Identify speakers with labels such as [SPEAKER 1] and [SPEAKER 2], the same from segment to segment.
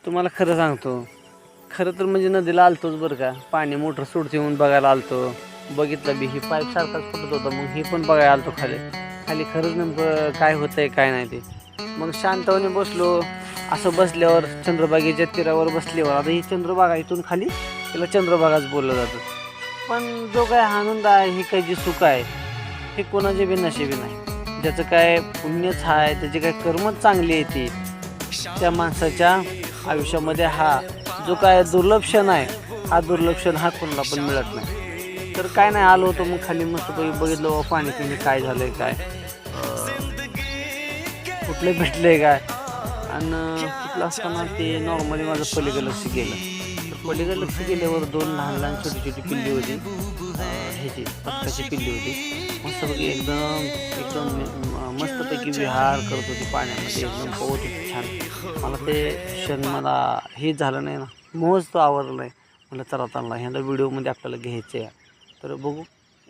[SPEAKER 1] तुम्हाला खरं सांगतो, खरं तर म्हणजे नदीला आलतोच बरं का. पाणी मोटर सोडते म्हणून बघायला आलतो. बघितलं बी ही पाईप सारखाच फुटत होता. मग हे पण बघायला आलतो खाली. खाली खरंच नेमकं काय होतंय काय नाही ते. मग शांतपणे बसलो. असं बसल्यावर चंद्रभागेच्या तीरावर बसल्यावर आता ही चंद्रभागा इथून खाली तिला चंद्रभागाच बोललं जातं. पण जो काय आनंद आहे, ही काही जी सुख आहे, हे कोणाचे बी नशिबी नाही. ज्याचं काय पुण्यच आहे, त्याची काय कर्मच चांगली येते, त्या माणसाच्या आयुष्यामध्ये हा जो काय दुर्लक्षण आहे, हा दुर्लक्षण हा कोणाला पण मिळत नाही. तर काय नाही, आलो होतो मग खाली मस्त बघितलं पाणी पिणी काय झालंय काय कुठले भेटले काय. आणि कुठलं असताना ते नॉर्मली माझं पलीकडे लक्ष गेलं. तर पलीकडे लक्ष गेल्यावर 2 लहान लहान छोटी छोटी पिल्ली होती. ह्याची बदकाची पिल्ली होती. मस्तपैकी एकदम एकदम मस्तपैकी विहार करत होती पाण्यामध्ये, एकदम पोहत होती छान. मला ते क्षण मला हे झालं नाही ना, मोहच तो आवरला नाही. म्हटलं चला चांगला ह्याला व्हिडिओमध्ये आपल्याला घ्यायचं आहे. तर बघू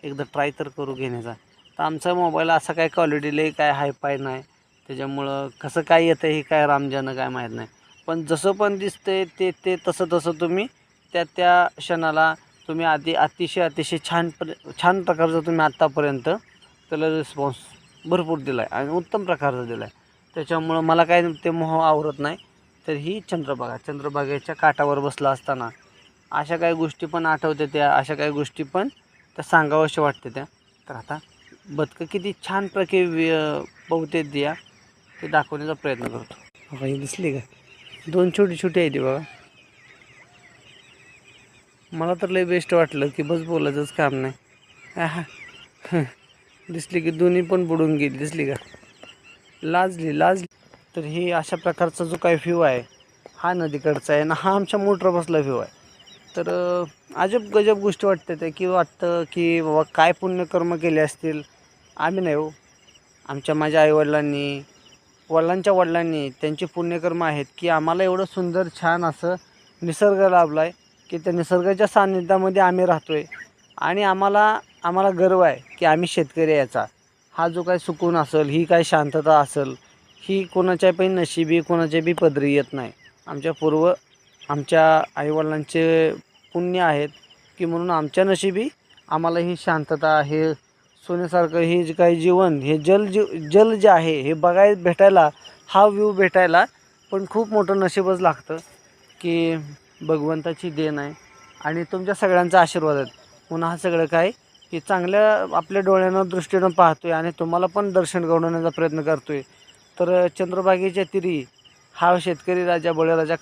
[SPEAKER 1] एकदा ट्राय तर करू घेण्याचा. तर आमचा मोबाईल असा काय क्वालिटी लई काय हायफाय नाही, त्याच्यामुळं कसं काय येतं हे काय रामजानं काय माहीत नाही. पण जसं पण दिसतंय ते तसं तसं तुम्ही त्या क्षणाला तुम्ही अतिशय छान प्रकारचं तुम्ही आत्तापर्यंत त्याला रिस्पॉन्स भरपूर दिला आहे आणि उत्तम प्रकारचा दिला आहे. त्याच्यामुळं मला काय ते मोह आवरत नाही. तर ही चंद्रभागेच्या काठावर बसला असताना अशा काही गोष्टी पण आठवते त्या, अशा काही गोष्टी पण त्या सांगाव्याशा वाटते त्या. तर आता बदकं किती छान प्रकारे पोहते द्या ते दाखवण्याचा प्रयत्न करतो. बाबा ही दिसली का, 2 छोटी छोटी आहे ती बघा. मला तर लय बेस्ट वाटलं की बस बोलायचंच काम नाही. आहा दिसली की दोन्ही पण बुडून गेली, दिसली का, लाजली. तर ही अशा प्रकारचा जो काही व्ह्यू आहे हा नदीकडचा आहे ना, हा आमच्या मोटर बसला व्ह्यू आहे. तर अजब गजब गोष्टी वाटते त्या, की वाटतं की बाबा काय पुण्यकर्म केले असतील. आम्ही नाही हो, माझ्या आईवडिलांनी, वडिलांच्या वडिलांनी त्यांचे पुण्यकर्म आहेत की आम्हाला एवढं सुंदर छान असं निसर्ग लाभला आहे की त्या निसर्गाच्या सान्निध्यामध्ये आम्ही राहतो आहे. आणि आम्हाला गर्व आहे की आम्ही शेतकरी याचा. हा जो काही सुकून असेल, ही काय शांतता असेल, ही कोणाच्या पण नशिबी कोणाच्या बी पदरी येत नाही. आमच्या आईवडिलांचे पुण्य आहेत की म्हणून आमच्या नशिबी आम्हाला ही शांतता, हे सोन्यासारखं हे जे काही जीवन, हे जल जे आहे हे भेटायला, हा व्ह्यू भेटायला पण खूप मोठं नशीबच लागतं की भगवंताची देण आहे आणि तुमच्या सगळ्यांचा आशीर्वाद आहे. पुन्हा हा सगळं काय की चांगल्या आपल्या डोळ्यानं दृष्टीनं पाहतो आहे आणि तुम्हाला पण दर्शन घडवण्याचा प्रयत्न करतो आहे. तर चंद्रभागेच्या तिरी हा शेतकरी राजा बळीराजा